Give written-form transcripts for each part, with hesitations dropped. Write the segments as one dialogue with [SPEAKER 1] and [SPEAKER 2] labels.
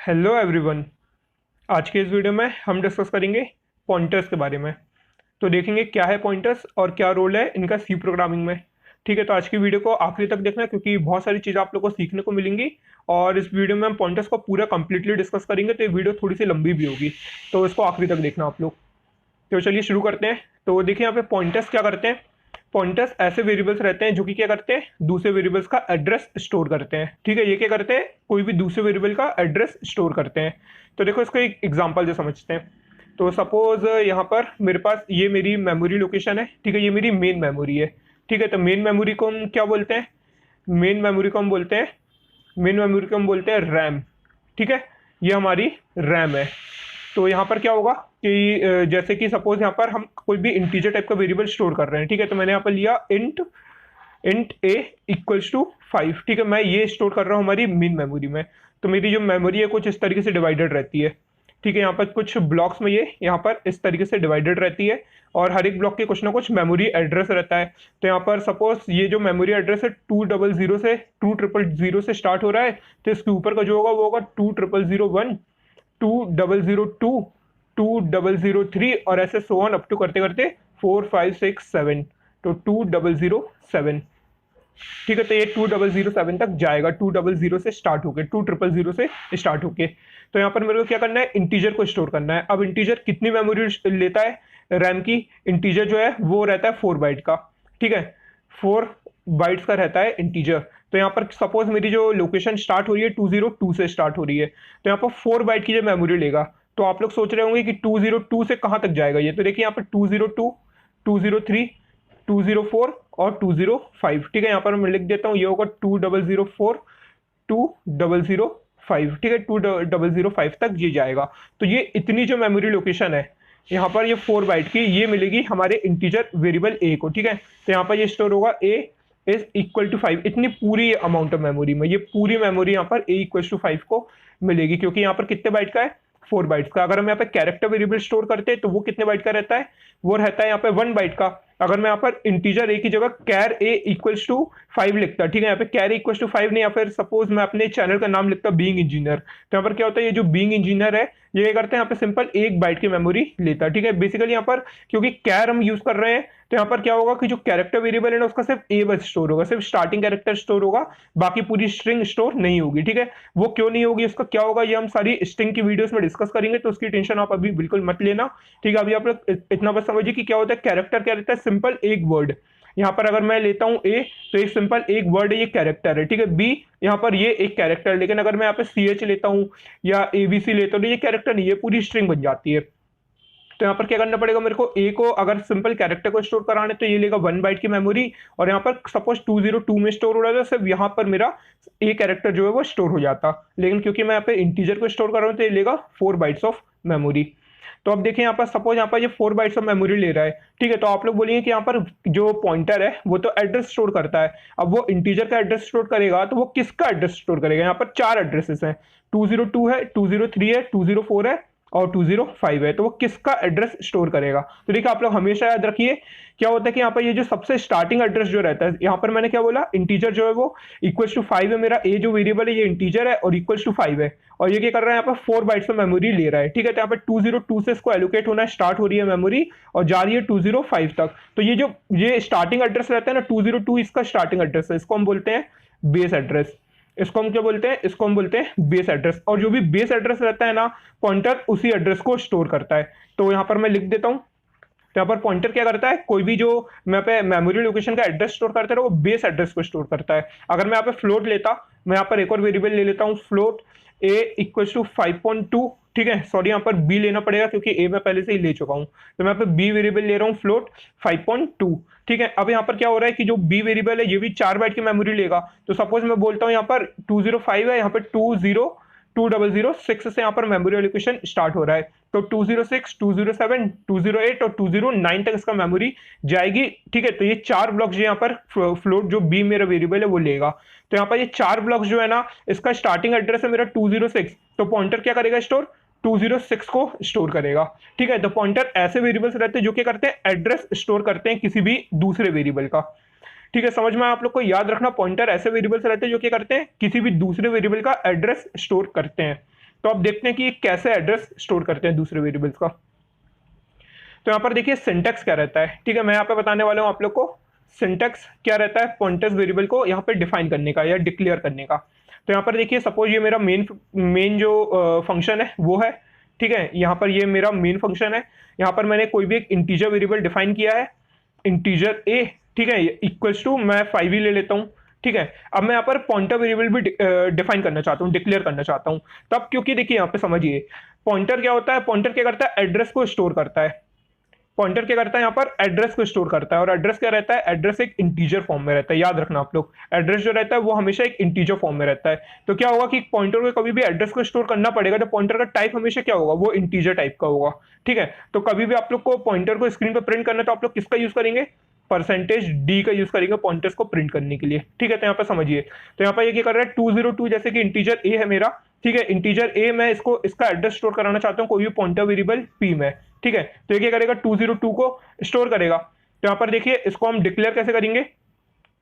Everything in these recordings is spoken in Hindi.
[SPEAKER 1] Hello everyone. आज के इस वीडियो में हम डिस्कस करेंगे पॉइंटर्स के बारे में। तो देखेंगे क्या है पॉइंटर्स और क्या रोल है इनका सी प्रोग्रामिंग में। ठीक है, तो आज की वीडियो को आखिरी तक देखना क्योंकि बहुत सारी चीज़ें आप लोग को सीखने को मिलेंगी। और इस वीडियो में हम पॉइंटर्स को पूरा कंप्लीटली डिस्कस करेंगे, तो ये वीडियो थोड़ी सी लंबी भी होगी, तो इसको आखिरी तक देखना आप लोग। तो चलिए शुरू करते हैं। तो देखिए यहाँ पे पॉइंटर्स क्या करते हैं। पॉइंटर्स ऐसे वेरिएबल्स रहते हैं जो कि क्या करते हैं, दूसरे वेरिएबल्स का एड्रेस स्टोर करते हैं। ठीक है, ये क्या करते हैं, कोई भी दूसरे वेरिएबल का एड्रेस स्टोर करते हैं। तो देखो इसको एक एग्जांपल से समझते हैं। तो सपोज यहाँ पर मेरे पास ये मेरी मेमोरी लोकेशन है। ठीक है, ये मेरी मेन मेमोरी है। ठीक है, तो मेन मेमोरी को हम क्या बोलते हैं, मेन मेमोरी को हम बोलते हैं मेन मेमोरी को हम बोलते हैं रैम। ठीक है, ये हमारी रैम है। तो यहाँ पर क्या होगा कि जैसे कि सपोज यहाँ पर हम कोई भी इंटीजर टाइप का वेरिएबल स्टोर कर रहे हैं। ठीक है, तो मैंने यहाँ पर लिया int int a equals to 5। ठीक है, मैं ये स्टोर कर रहा हूँ हमारी मेन मेमोरी में। तो मेरी जो मेमोरी है कुछ इस तरीके से डिवाइडेड रहती है। ठीक है, यहाँ पर कुछ ब्लॉक्स में ये यहाँ पर इस तरीके से डिवाइडेड रहती है और हर एक ब्लॉक के कुछ ना कुछ मेमोरी एड्रेस रहता है। तो यहाँ पर सपोज ये जो मेमोरी एड्रेस है 200 से 2000 से स्टार्ट हो रहा है, तो इसके ऊपर का जो होगा वो होगा 2001, 2002, 2003 और ऐसे सो ऑन अप टू करते करते 4 5 6 7, तो 2007। ठीक है, तो ये 2007 तक जाएगा, 200 से स्टार्ट होके 2000 से स्टार्ट होके। तो यहाँ पर मेरे को क्या करना है, इंटीजर को स्टोर करना है। अब इंटीजर कितनी मेमोरी लेता है रैम की, इंटीजर जो है वो रहता है 4 बाइट का। ठीक है, 4 बाइट्स का रहता है इंटीजर। तो यहाँ पर सपोज मेरी जो लोकेशन स्टार्ट हो रही है 202 से स्टार्ट हो रही है, तो यहाँ पर 4 बाइट की जो मेमोरी लेगा। तो आप लोग सोच रहे होंगे कि 202 से कहाँ तक जाएगा ये, तो देखिए यहाँ पर 202, 203, 204 और 205। ठीक है, यहाँ पर मैं लिख देता हूँ, ये होगा 2004, 2005। ठीक है, 2005 तक ये जाएगा। तो ये इतनी जो मेमोरी लोकेशन है यहाँ पर, ये 4 बाइट की, ये मिलेगी हमारे इंटीजर वेरिएबल ए को। ठीक है, तो यहाँ पर ये स्टोर होगा ए इज इक्वल टू 5। इतनी पूरी अमाउंट ऑफ मेमोरी में ये पूरी मेमोरी यहाँ पर ए इक्वल टू 5 को मिलेगी, क्योंकि यहाँ पर कितने बाइट का है, 4 बाइट्स का। अगर हम यहाँ पे कैरेक्टर वेरिएबल स्टोर करते हैं तो वो कितने बाइट का रहता है, वो रहता है यहाँ पे 1 बाइट का। अगर मैं यहाँ पर इंटीजर ए की जगह कैर ए इक्वल्स टू 5 लिखता, ठीक है, यहाँ पे कैर ए इक्वल्स टू 5 नहीं, या फिर सपोज मैं अपने चैनल का नाम लिखता बीइंग इंजीनियर, तो यहाँ पर क्या होता है, ये जो बीइंग इंजीनियर है ये करते हैं यहाँ पे सिंपल 1 बाइट की मेमोरी लेता है। ठीक है, बेसिकली यहाँ पर क्योंकि कैर हम यूज कर रहे हैं, तो यहाँ पर क्या होगा कि जो कैरेक्टर वेरिएबल है ना उसका सिर्फ ए बस स्टोर होगा, सिर्फ स्टार्टिंग कैरेक्टर स्टोर होगा, बाकी पूरी स्ट्रिंग स्टोर नहीं होगी। ठीक है, वो क्यों नहीं होगी, उसका क्या होगा, ये हम सारी स्ट्रिंग की वीडियोस में डिस्कस करेंगे, तो उसकी टेंशन आप अभी बिल्कुल मत लेना। ठीक है, अभी आप लोग इतना बस समझिए कि क्या होता है, कैरेक्टर क्या रहता है, सिंपल एक वर्ड। यहाँ पर अगर मैं लेता हूँ ए, तो एक सिंपल एक वर्ड है, ये कैरेक्टर है। ठीक है, बी यहाँ पर ये एक कैरेक्टर है, लेकिन अगर मैं यहाँ पे सी एच लेता हूँ या एबीसी लेता हूँ तो ये कैरेक्टर नहीं, ये पूरी स्ट्रिंग बन जाती है। तो यहाँ पर क्या करना पड़ेगा मेरे को, ए को अगर सिंपल कैरेक्टर को स्टोर कराने तो ये लेगा 1 बाइट की मेमोरी, और यहाँ पर सपोज 202 में स्टोर हो रहा था, सिर्फ यहाँ पर मेरा ए कैरेक्टर जो है वो स्टोर हो जाता। लेकिन क्योंकि मैं यहाँ पे इंटीजर को स्टोर कर रहा हूँ तो ये लेगा 4 बाइट्स ऑफ मेमोरी। तो अब देखिए यहाँ पर सपोज यहाँ पर ये 4 बाइट्स ऑफ मेमोरी ले रहा है। ठीक है, तो आप लोग बोलेंगे कि यहाँ पर जो पॉइंटर है वो तो एड्रेस स्टोर करता है, अब वो इंटीजर का एड्रेस स्टोर करेगा तो वो किसका एड्रेस स्टोर करेगा। यहाँ पर 4 एड्रेसेस हैं, 202 है, 203 है, 204 है और 205 है, तो वो किसका एड्रेस स्टोर करेगा। तो देखिए आप लोग हमेशा याद रखिए क्या होता है कि यहाँ पर ये जो सबसे स्टार्टिंग एड्रेस जो रहता है, यहाँ पर मैंने क्या बोला, इंटीजर जो है वो इक्वल्स टू 5 है, मेरा ए जो वेरिएबल है ये इंटीजर है और इक्वल्स टू 5 है, और ये क्या कर रहा है, यहाँ पर 4 बाइट्स में मेमोरी ले रहा है। ठीक है, तो यहाँ पर 202 से इसको एलोकेट होना स्टार्ट हो रही है मेमोरी और जा रही है 205 तक। तो ये जो ये स्टार्टिंग एड्रेस रहता है ना 202, इसका स्टार्टिंग एड्रेस है, इसको हम बोलते हैं बेस एड्रेस। इसको हम क्या बोलते हैं, इसको हम बोलते हैं बेस एड्रेस। और जो भी बेस एड्रेस रहता है ना, पॉइंटर उसी एड्रेस को स्टोर करता है। तो यहाँ पर मैं लिख देता हूँ, तो यहाँ पर पॉइंटर क्या करता है, कोई भी जो मैं पे मेमोरी लोकेशन का एड्रेस स्टोर करता है वो बेस एड्रेस को स्टोर करता है। अगर मैं यहाँ पे फ्लोट लेता, मैं यहाँ पर एक और वेरिएबल ले लेता हूँ फ्लोट ए इक्वल टू 5.2। ठीक है, सॉरी यहाँ पर बी लेना पड़ेगा क्योंकि ए मैं पहले से ही ले चुका हूँ, तो मैं यहाँ पे बी वेरिएबल ले रहा हूँ फ्लोट 5.2। ठीक है, अब यहाँ पर क्या हो रहा है कि जो बी वेरिएबल है ये भी 4 बाइट की मेमोरी लेगा। तो सपोज मैं बोलता हूँ यहाँ पर 205 है, यहाँ पर 2006 से यहाँ पर मेमोरी एलोकेशन स्टार्ट हो रहा है, तो 206, 207, 208 और 209 तक इसका मेमोरी जाएगी। ठीक है, तो ये 4 ब्लॉक्स जो यहाँ पर फ्लोट जो बी मेरा वेरिएबल है वो लेगा। तो यहाँ पर ये 4 ब्लॉक्स जो है ना, इसका स्टार्टिंग एड्रेस है मेरा 206, तो पॉइंटर क्या करेगा, स्टोर 206 को स्टोर करेगा। ठीक है, तो पॉइंटर ऐसे वेरिएबल्स रहते हैं जो क्या करते हैं, एड्रेस स्टोर करते हैं किसी भी दूसरे वेरिएबल का। ठीक है, समझ में आप लोग को याद रखना, पॉइंटर ऐसे वेरिएबल्स रहते हैं जो क्या करते हैं, किसी भी दूसरे वेरिएबल का एड्रेस स्टोर करते हैं। तो अब देखते हैं कि ये कैसे एड्रेस स्टोर करते हैं दूसरे वेरिएबल्स का। तो यहाँ पर देखिए सिंटैक्स क्या रहता है, ठीक है, मैं यहाँ पे बताने वाला हूँ आप लोग को सिंटैक्स क्या रहता है पॉइंटर्स वेरिएबल को यहाँ पे डिफाइन करने का या डिक्लेयर करने का। तो यहाँ पर देखिए सपोज ये मेरा मेन जो फंक्शन है वो है, ठीक है, यहाँ पर ये मेरा मेन फंक्शन है, यहाँ पर मैंने कोई भी एक इंटीजर वेरिएबल डिफाइन किया है, इंटीजर ए, ठीक है, इक्वल्स टू मैं 5 ही ले लेता हूँ, ठीक है। अब मैं यहाँ पर पॉइंटर वेरिएबल भी डिफाइन करना चाहता हूँ, डिक्लेयर करना चाहता हूँ, तब क्योंकि देखिए यहाँ पे समझिए पॉइंटर क्या होता है, पॉइंटर क्या करता है, एड्रेस को स्टोर करता है। पॉइंटर क्या करता है, यहाँ पर एड्रेस को स्टोर करता है, और एड्रेस क्या रहता है, एड्रेस एक इंटीजर फॉर्म में रहता है, याद रखना आप लोग, एड्रेस जो रहता है वो हमेशा एक इंटीजर फॉर्म में रहता है। तो क्या होगा कि पॉइंटर को कभी भी एड्रेस को स्टोर करना पड़ेगा, तो पॉइंटर का टाइप हमेशा क्या होगा, वो इंटीजर टाइप का होगा, ठीक है। तो कभी भी आप लोग को पॉइंटर को स्क्रीन पर प्रिंट करना है तो आप लोग किसका यूज करेंगे, %d का यूज करेंगे पॉइंटर्स को प्रिंट करने के लिए, ठीक है। तो यहाँ पर समझिए, तो यहाँ पर ये क्या कर रहा है 202, जैसे कि इंटीजर ए है मेरा, ठीक है, इंटीजर ए मैं इसका एड्रेस स्टोर कराना चाहता हूँ कोई भी पॉइंटर वेरिएबल पी में, ठीक है। तो ये क्या करेगा 202 को स्टोर करेगा। तो यहाँ पर देखिए इसको हम डिक्लेयर कैसे करेंगे,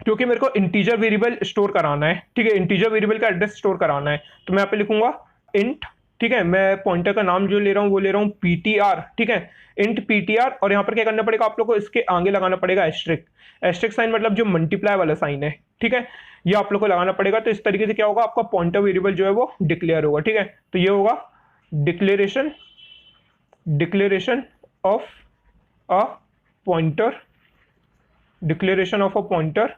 [SPEAKER 1] क्योंकि मेरे को इंटीजर वेरिएबल स्टोर कराना है, ठीक है, इंटीजर वेरिएबल का एड्रेस स्टोर कराना है, तो मैं यहाँ पे लिखूंगा इंट, ठीक है, मैं पॉइंटर का नाम जो ले रहा हूँ वो ले रहा हूँ ptr, ठीक है, इंट ptr, और यहाँ पर क्या करना पड़ेगा आप लोग को, इसके आगे लगाना पड़ेगा एस्ट्रिक, एस्ट्रिक साइन मतलब जो मल्टीप्लाई वाला साइन है, ठीक है, ये आप लोग को लगाना पड़ेगा। तो इस तरीके से क्या होगा, आपका पॉइंटर वेरिएबल जो है वो डिक्लेयर होगा, ठीक है। तो ये होगा declaration of a pointer, declaration of a pointer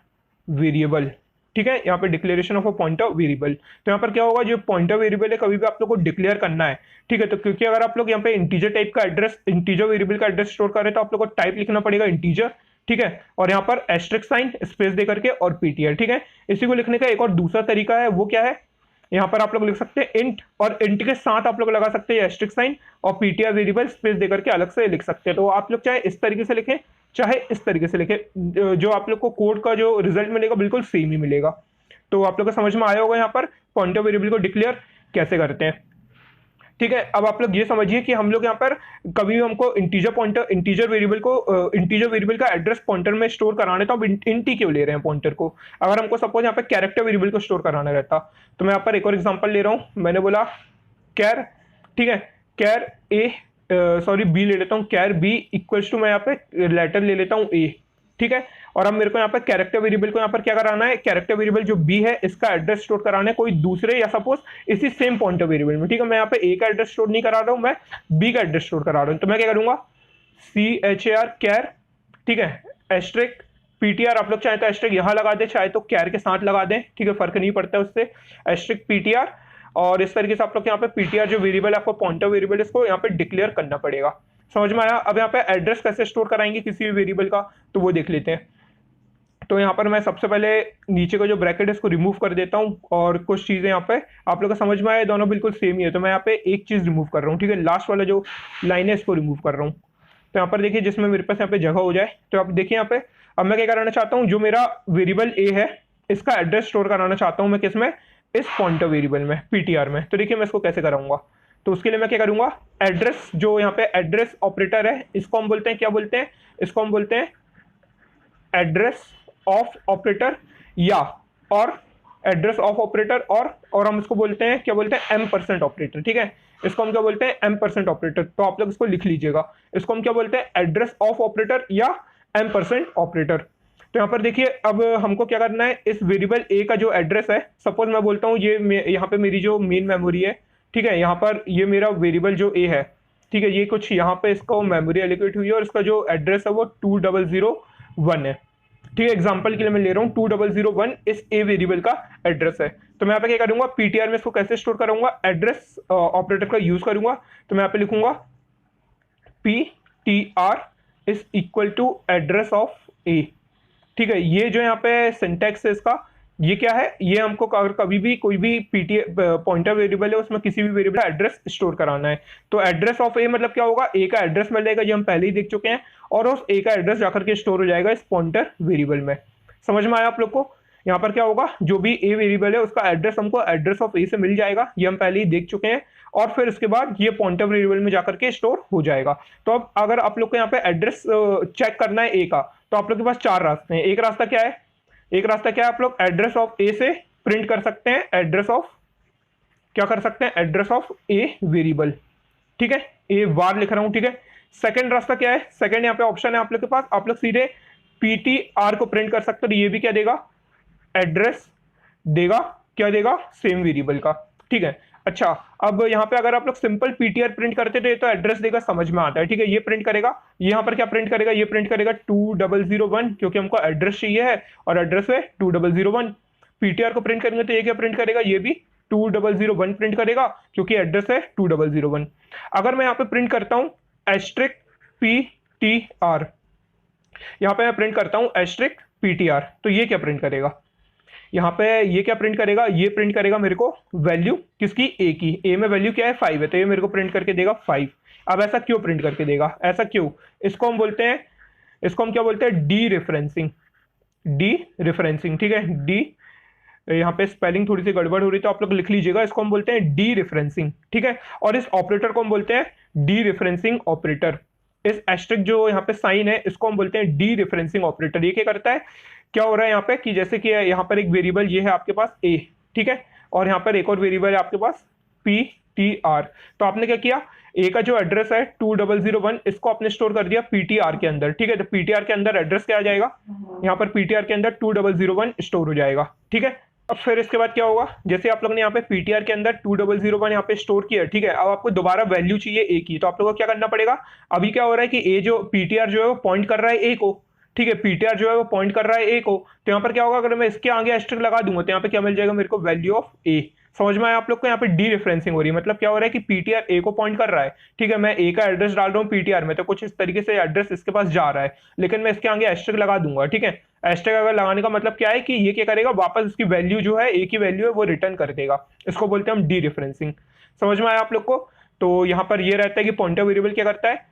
[SPEAKER 1] variable, ठीक है, यहाँ पे declaration of a pointer variable. तो यहाँ पर क्या होगा, जो पॉइंटर वेरिएबल है कभी भी आप लोग को डिक्लेयर करना है, ठीक है, तो क्योंकि अगर आप लोग यहाँ पे इंटीजर टाइप का एड्रेस, इंटीजर वेरिएबल का एड्रेस स्टोर कर रहे हैं तो आप लोग को टाइप लिखना पड़ेगा इंटीजर, ठीक है, और यहाँ पर एस्ट्रिक साइन स्पेस दे करके और ptr, ठीक है। इसी को लिखने का एक और दूसरा तरीका है, वो क्या है, यहाँ पर आप लोग लिख सकते हैं इंट, और इंट के साथ आप लोग लगा सकते हैं एस्ट्रिक साइन और ptr वेरिएबल स्पेस देकर के अलग से लिख सकते हैं। तो आप लोग चाहे इस तरीके से लिखें चाहे इस तरीके से लिखें, जो आप लोग को कोड का जो रिजल्ट मिलेगा बिल्कुल सेम ही मिलेगा। तो आप लोग को समझ में आया होगा यहाँ पर पॉइंटर वेरिएबल को डिक्लेयर कैसे करते हैं, ठीक है। अब आप लोग ये समझिए कि हम लोग यहाँ पर कभी भी हमको इंटीजर वेरिएबल का एड्रेस पॉइंटर में स्टोर कराना है तो हम इंट ही क्यों ले रहे हैं पॉइंटर को। अगर हमको सपोज यहाँ पे कैरेक्टर वेरिएबल को स्टोर कराना रहता, तो मैं यहाँ पर एक और एग्जांपल ले रहा हूँ, मैंने बोला कैर, ठीक है, कैर ए, सॉरी बी ले लेता हूँ, कैर बी इक्वल्स टू मैं यहाँ पे लेटर ले लेता हूँ ए, ठीक है। और अब मेरे को यहाँ पर कैरेक्टर वेरिएबल को यहाँ पर क्या कराना है, कैरेक्टर वेरिएबल जो बी है इसका एड्रेस स्टोर कराना है कोई दूसरे या सपोज इसी सेम पॉइंटर वेरिएबल में, ठीक है। मैं यहाँ पे ए का एड्रेस स्टोर नहीं करा रहा हूँ, मैं बी का एड्रेस स्टोर करा रहा हूँ। तो मैं क्या करूंगा char कैर, ठीक है, एस्ट्रिक ptr, आप लोग चाहे तो एस्ट्रिक यहाँ लगा दे, चाहे तो कैर के साथ लगा दें, ठीक है, फर्क नहीं पड़ता उससे, एस्ट्रिक ptr, और इस तरीके से आप लोग यहाँ पे ptr जो वेरिएबल है आपको पॉइंटर वेरिएबल इसको यहाँ पे डिक्लेयर करना पड़ेगा। समझ में आया। अब यहाँ पे एड्रेस कैसे स्टोर कराएंगे किसी भी वेरिएबल का, तो वो देख लेते हैं। तो यहाँ पर मैं सबसे पहले नीचे का जो ब्रैकेट है इसको रिमूव कर देता हूँ, और कुछ चीजें यहाँ पे आप लोग को समझ में आए, दोनों बिल्कुल सेम ही है। तो मैं यहाँ पे एक चीज रिमूव कर रहा हूँ, ठीक है, लास्ट वाला जो लाइन है इसको रिमूव कर रहा हूँ। तो यहाँ पर देखिए जिसमें मेरे पास यहाँ पे जगह हो जाए, तो आप देखिए यहाँ पे अब मैं क्या कराना चाहता हूँ, जो मेरा वेरिएबल ए है इसका एड्रेस स्टोर कराना चाहता हूँ मैं किसमें, इस पॉइंटर वेरिएबल में ptr में। तो देखिए मैं इसको कैसे कराऊंगा, तो उसके लिए मैं क्या करूंगा, एड्रेस जो यहाँ पे एड्रेस ऑपरेटर है इसको हम बोलते हैं, क्या बोलते हैं, इसको हम बोलते हैं एड्रेस ऑफ ऑपरेटर, या और एड्रेस ऑफ ऑपरेटर, और हम इसको बोलते हैं, क्या बोलते हैं, m% ऑपरेटर, ठीक है, इसको हम क्या बोलते हैं, m% ऑपरेटर। तो आप लोग इसको लिख लीजिएगा, इसको हम क्या बोलते हैं, एड्रेस ऑफ ऑपरेटर या m% ऑपरेटर। तो यहाँ पर देखिए अब हमको क्या करना है, इस वेरिएबल ए का जो एड्रेस है, सपोज मैं बोलता हूँ ये यहाँ पे मेरी जो मेन मेमोरी है, ठीक है, यहाँ पर ये मेरा वेरिएबल जो ए है, ठीक है, ये कुछ यहाँ पे इसका मेमोरी एलोकेट हुई है और इसका जो एड्रेस है वो 2001 है, ठीक है, एग्जांपल के लिए मैं ले रहा हूँ 2001 इस ए वेरिएबल का एड्रेस है। तो मैं यहाँ पे क्या करूंगा, ptr में इसको कैसे स्टोर करूंगा, एड्रेस ऑपरेटर का यूज करूंगा। तो मैं यहाँ पे लिखूंगा ptr is equal to address of a, ठीक है। ये जो यहाँ पे सिंटैक्स है इसका, ये क्या है, ये हमको अगर कभी भी कोई भी पॉइंटर वेरिएबल है उसमें किसी भी वेरिएबल का एड्रेस स्टोर कराना है, तो एड्रेस ऑफ ए मतलब क्या होगा, ए का एड्रेस मिल जाएगा, ये हम पहले ही देख चुके हैं, और उस ए का एड्रेस जाकर के स्टोर हो जाएगा इस पॉइंटर वेरिएबल में। समझ में आया आप लोग को। यहाँ पर क्या होगा, जो भी ए वेरिएबल है उसका एड्रेस हमको एड्रेस ऑफ ए से मिल जाएगा, ये हम पहले ही देख चुके हैं, और फिर इसके बाद ये पॉइंटर वेरिएबल में जाकर के स्टोर हो जाएगा। तो अब अगर आप लोग को यहाँ पे एड्रेस चेक करना है ए का, तो आप लोग के पास 4 रास्ते हैं। एक रास्ता क्या है, एक रास्ता क्या है, आप लोग एड्रेस ऑफ ए से प्रिंट कर सकते हैं एड्रेस ऑफ क्या कर सकते हैं, एड्रेस ऑफ ए वेरिएबल, ठीक है, ए वार लिख रहा हूं, ठीक है। सेकंड रास्ता क्या है, सेकंड यहाँ पे ऑप्शन है आप लोग के पास, आप लोग सीधे ptr को प्रिंट कर सकते हो, ये भी क्या देगा, एड्रेस देगा, क्या देगा, सेम वेरिएबल का, ठीक है। अच्छा, अब यहाँ पे अगर आप लोग सिंपल पीटीआर प्रिंट करते थे तो एड्रेस देगा, समझ में आता है, ठीक है। ये प्रिंट करेगा, यहाँ पर क्या प्रिंट करेगा, ये प्रिंट करेगा 2001, क्योंकि हमको एड्रेस चाहिए है और एड्रेस है 2001। पीटीआर को प्रिंट करेंगे तो ये क्या प्रिंट करेगा, ये भी 2001 प्रिंट करेगा, क्योंकि एड्रेस है 2001। अगर मैं यहाँ पे प्रिंट करता हूँ एस्ट्रिक पीटीआर, यहाँ पे मैं प्रिंट करता हूँ एस्ट्रिक पीटीआर, तो ये क्या प्रिंट करेगा, यहाँ पे ये क्या प्रिंट करेगा, ये प्रिंट करेगा मेरे को वैल्यू किसकी, ए की। ए में वैल्यू क्या है, 5 है, तो ये मेरे को प्रिंट करके देगा 5। अब ऐसा क्यों प्रिंट करके देगा, ऐसा क्यों, इसको हम बोलते हैं, इसको हम क्या बोलते हैं, डी रेफरेंसिंग, डी रेफरेंसिंग, ठीक है। डी, यहाँ पे स्पेलिंग थोड़ी सी गड़बड़ हो रही तो आप लोग लिख लीजिएगा, इसको हम बोलते हैं डी रेफरेंसिंग, ठीक है। और इस ऑपरेटर को हम बोलते हैं डी रेफरेंसिंग ऑपरेटर। इस एस्ट्रिक जो यहाँ पे साइन है इसको हम बोलते हैं डी रेफरेंसिंग ऑपरेटर। ये क्या करता है, क्या हो रहा है यहाँ पे कि जैसे कि यहाँ पर एक वेरिएबल ये है आपके पास ए, ठीक है, और यहाँ पर एक और वेरिएबल है आपके पास पी टी आर। तो आपने क्या किया, ए का जो एड्रेस है 2001 इसको आपने स्टोर कर दिया पीटीआर के अंदर, ठीक है। तो पीटीआर के अंदर एड्रेस क्या आ जाएगा, यहाँ पर पीटीआर के अंदर 2001 स्टोर हो जाएगा, ठीक है। अब फिर इसके बाद क्या होगा, जैसे आप लोग ने यहाँ पे पीटीआर के अंदर 2001 यहाँ पे स्टोर किया, ठीक है। अब आपको दोबारा वैल्यू चाहिए ए की, तो आप लोगों को क्या करना पड़ेगा, अभी क्या हो रहा है कि ए जो पीटीआर जो है वो पॉइंट कर रहा है ए को, ठीक है, पीटीआर जो है वो पॉइंट कर रहा है ए को, तो यहाँ पर क्या होगा, अगर मैं इसके आगे एस्ट्रिक लगा दूंगा तो यहाँ पे क्या मिल जाएगा मेरे को, वैल्यू ऑफ ए। समझ में आया आप लोग को, यहाँ पे डी रेफरेंसिंग हो रही है, मतलब क्या हो रहा है कि पीटीआर ए को पॉइंट कर रहा है, ठीक है। मैं ए का एड्रेस डाल रहा हूँ पीटीआर में, तो कुछ इस तरीके से एड्रेस इसके पास जा रहा है, लेकिन मैं इसके आगे एस्ट्रिक लगा दूंगा, ठीक है। एस्ट्रिक अगर लगाने का मतलब क्या है कि ये क्या करेगा, वापस इसकी वैल्यू जो है ए की वैल्यू है वो रिटर्न कर देगा, इसको बोलते हैं हम डी रेफरेंसिंग। समझ में आया आप लोग को। तो यहाँ पर ये रहता है कि पॉइंटर वेरिएबल क्या करता है,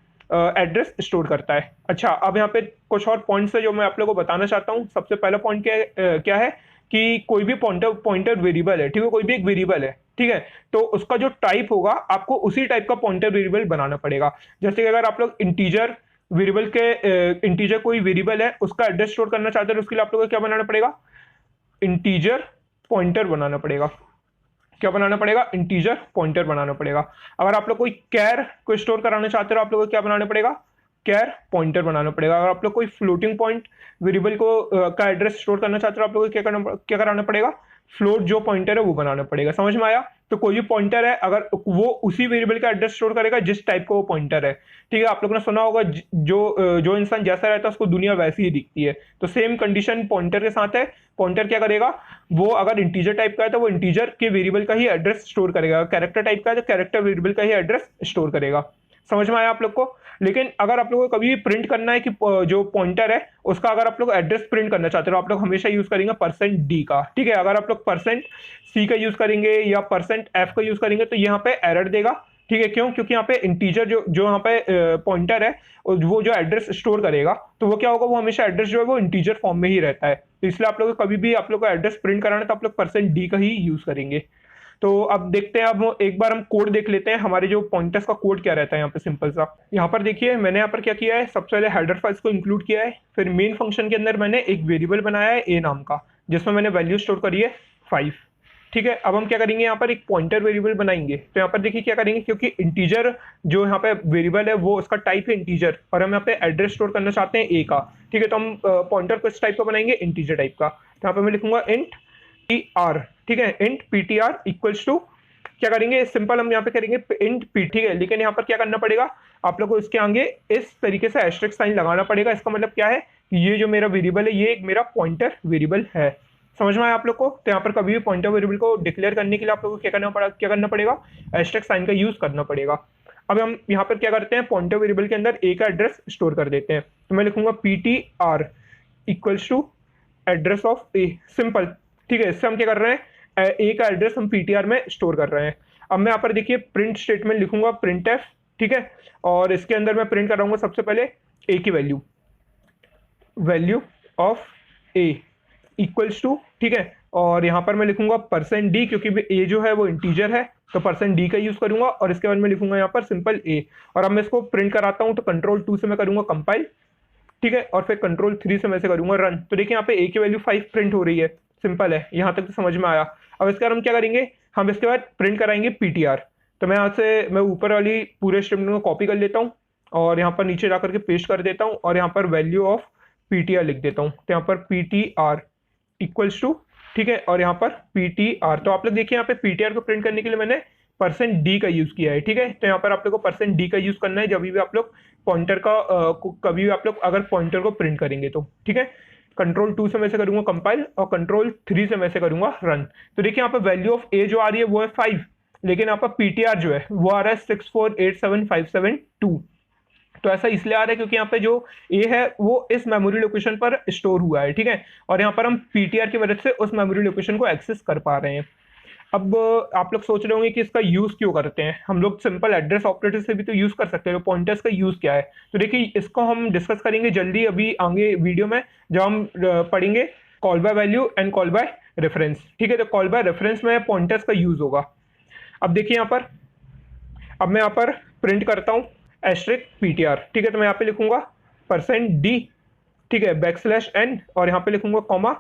[SPEAKER 1] एड्रेस स्टोर करता है। अच्छा, अब यहाँ पे कुछ और पॉइंट्स है जो मैं आप लोगों को बताना चाहता हूँ। सबसे पहला पॉइंट क्या है कि कोई भी पॉइंटर वेरिएबल है, ठीक है, कोई भी एक वेरिएबल है, ठीक है, तो उसका जो टाइप होगा आपको उसी टाइप का पॉइंटर वेरिएबल बनाना पड़ेगा। जैसे कि अगर आप लोग इंटीजर वेरिएबल के इंटीजर कोई वेरिएबल है उसका एड्रेस स्टोर करना चाहते हैं, उसके लिए आप लोगों को क्या बनाना पड़ेगा, इंटीजर पॉइंटर बनाना पड़ेगा। क्या बनाना पड़ेगा, इंटीजर पॉइंटर बनाना पड़ेगा। अगर आप लोग कोई कैर को स्टोर कराना चाहते हो आप लोगों को क्या बनाना पड़ेगा, कैर पॉइंटर बनाना पड़ेगा। अगर आप लोग कोई फ्लोटिंग पॉइंट वेरिएबल को का एड्रेस स्टोर करना चाहते हो आप लोगों को क्या कराना पड़ेगा, फ्लोट जो पॉइंटर है वो बनाना पड़ेगा। समझ में आया। तो कोई भी पॉइंटर है अगर वो उसी वेरिएबल का एड्रेस स्टोर करेगा जिस टाइप का वो पॉइंटर है, ठीक है। आप लोगों ने सुना होगा जो इंसान जैसा रहता है उसको दुनिया वैसी ही दिखती है, तो सेम कंडीशन पॉइंटर के साथ है। पॉइंटर क्या करेगा, वो अगर इंटीजर टाइप का है तो वो इंटीजर के वेरिएबल का ही एड्रेस स्टोर करेगा, कैरेक्टर टाइप का है तो कैरेक्टर वेरिएबल का ही एड्रेस स्टोर करेगा। समझ में आया आप लोग को। लेकिन अगर आप लोगों को कभी भी प्रिंट करना है कि जो पॉइंटर है उसका अगर आप लोग एड्रेस प्रिंट करना चाहते हो आप लोग हमेशा यूज करेंगे %d का, ठीक है। अगर आप लोग %c का यूज करेंगे या %f का यूज करेंगे तो यहाँ पे एरर देगा, ठीक है। क्यों, क्योंकि यहाँ पे इंटीजर जो यहाँ पे पॉइंटर है वो जो एड्रेस स्टोर करेगा तो वो क्या होगा, वो हमेशा एड्रेस जो है वो इंटीजर फॉर्म में ही रहता है। तो इसलिए आप लोग कभी भी आप लोग को एड्रेस प्रिंट कराना है तो आप लोग %d का ही यूज करेंगे। तो अब देखते हैं, अब एक बार हम कोड देख लेते हैं हमारे जो पॉइंटर्स का कोड क्या रहता है यहाँ पे। सिंपल सा यहाँ पर देखिए मैंने यहाँ पर क्या किया है, सबसे पहले हेडर फाइल्स को इंक्लूड किया है, फिर मेन फंक्शन के अंदर मैंने एक वेरिएबल बनाया है ए नाम का जिसमें मैंने वैल्यू स्टोर करी है 5, ठीक है। अब हम क्या करेंगे, यहाँ पर एक पॉइंटर वेरिएबल बनाएंगे। तो यहाँ पर देखिए क्या करेंगे, क्योंकि इंटीजर जो यहाँ पे वेरिएबल है वो उसका टाइप है इंटीजर और हम यहाँ पे एड्रेस स्टोर करना चाहते हैं ए का, ठीक है। तो हम पॉइंटर किस टाइप का बनाएंगे, इंटीजर टाइप का। तो यहाँ पे मैं लिखूंगा इंट ptr, ठीक है, इंट ptr इक्वल्स टू क्या करेंगे, सिंपल हम यहाँ पे करेंगे इंट p, ठीक है। लेकिन यहाँ पर क्या करना पड़ेगा, आप लोग को इसके आगे इस तरीके से एस्टेरिस्क साइन लगाना पड़ेगा। इसका मतलब क्या है कि ये जो मेरा वेरिएबल है ये एक मेरा पॉइंटर वेरिएबल है। समझ में आया आप लोग को। तो यहाँ पर कभी भी पॉइंटर वेरिएबल को डिक्लेयर करने के लिए आप लोगों को क्या करना पड़ेगा, एस्टेरिस्क साइन का यूज करना पड़ेगा। अब हम यहाँ पर क्या करते हैं, पॉइंटर वेरिएबल के अंदर ए का एड्रेस स्टोर कर देते हैं। तो मैं लिखूंगा ptr equals to address of a, simple, ठीक है। इससे हम क्या कर रहे हैं, ए का एड्रेस हम ptr में स्टोर कर रहे हैं। अब मैं यहाँ पर देखिए प्रिंट स्टेटमेंट लिखूंगा printf, ठीक है, और इसके अंदर मैं प्रिंट कराऊंगा सबसे पहले ए की value of a equals to, ठीक है। और यहाँ पर मैं लिखूंगा %d क्योंकि ए जो है वो इंटीजर है तो %d का यूज करूंगा और इसके बाद मैं लिखूंगा यहाँ पर सिंपल ए। और अब मैं इसको प्रिंट कराता हूँ तो Ctrl 2 से मैं करूंगा कंपाइल, ठीक है, और फिर Ctrl 3 से मैं से करूंगा रन। तो देखिए यहाँ पे ए की वैल्यू 5 प्रिंट हो रही है, सिंपल है, यहाँ तक तो समझ में आया। अब इसके बाद हम क्या करेंगे, हम इसके बाद प्रिंट कराएंगे PTR। तो मैं यहाँ से मैं ऊपर वाली पूरे स्टेटमेंट को कॉपी कर लेता हूँ और यहाँ पर नीचे जाकर के पेस्ट कर देता हूँ और यहाँ पर वैल्यू ऑफ PTR लिख देता हूँ। तो यहाँ पर PTR इक्वल्स टू, ठीक है, और यहाँ पर PTR। तो आप लोग देखिए यहाँ पे PTR को प्रिंट करने के लिए मैंने %d का यूज किया है, ठीक है। तो यहाँ पर आप लोग को %d का यूज करना है जब भी आप लोग पॉइंटर का कभी भी आप लोग अगर पॉइंटर को प्रिंट करेंगे तो, ठीक है। Ctrl+2 से मैं से करूंगा कंपाइल और Ctrl+3 से मैं से करूंगा रन। तो देखिए यहाँ पर वैल्यू ऑफ ए जो आ रही है वो है 5, लेकिन यहाँ पर PTR जो है वो आ रहा है 6487572। तो ऐसा इसलिए आ रहा है क्योंकि यहाँ पे जो ए है वो इस मेमोरी लोकेशन पर स्टोर हुआ है, ठीक है, और यहाँ पर हम PTR की मदद से उस मेमोरी लोकेशन को एक्सेस कर पा रहे हैं। अब आप लोग सोच रहे होंगे कि इसका यूज क्यों करते हैं, हम लोग सिंपल एड्रेस ऑपरेटर से भी तो यूज कर सकते हैं, तो पॉइंटर्स का यूज क्या है। तो देखिए इसको हम डिस्कस करेंगे जल्दी अभी आगे वीडियो में, जब हम पढ़ेंगे call by value and call by reference, ठीक है। तो कॉल बाय रेफरेंस में पॉइंटर्स का यूज होगा। अब देखिए यहाँ पर, अब मैं यहाँ पर प्रिंट करता हूँ *PTR, ठीक है। तो मैं यहाँ पे लिखूंगा %d, ठीक है, \n और यहाँ पे लिखूंगा कॉमा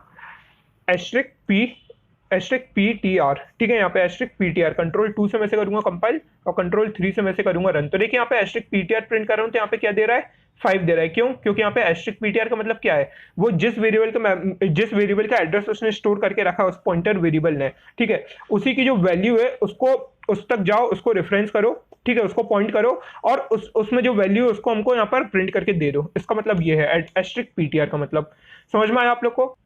[SPEAKER 1] *PTR, ठीक है। यहाँ पे *PTR Ctrl+2 से मैं से करूंगा कंपाइल और Ctrl+3 से मैं से करूंगा रन। तो देखिए यहाँ पे *PTR प्रिंट कर रहा हूँ तो यहाँ पे क्या दे रहा है 5 दे रहा है। क्यों? क्योंकि यहाँ पे *PTR का मतलब क्या है, वो जिस वेरिएबल का एड्रेस उसने स्टोर करके रखा उस पॉइंटर वेरिएबल ने, ठीक है, उसी की जो वैल्यू है उसको उस तक जाओ, उसको रेफरेंस करो, ठीक है, उसको पॉइंट करो और उसमें जो वैल्यू है उसको हमको यहाँ पर प्रिंट करके दे दो। इसका मतलब ये है *PTR का मतलब। समझ में आया आप लोग को?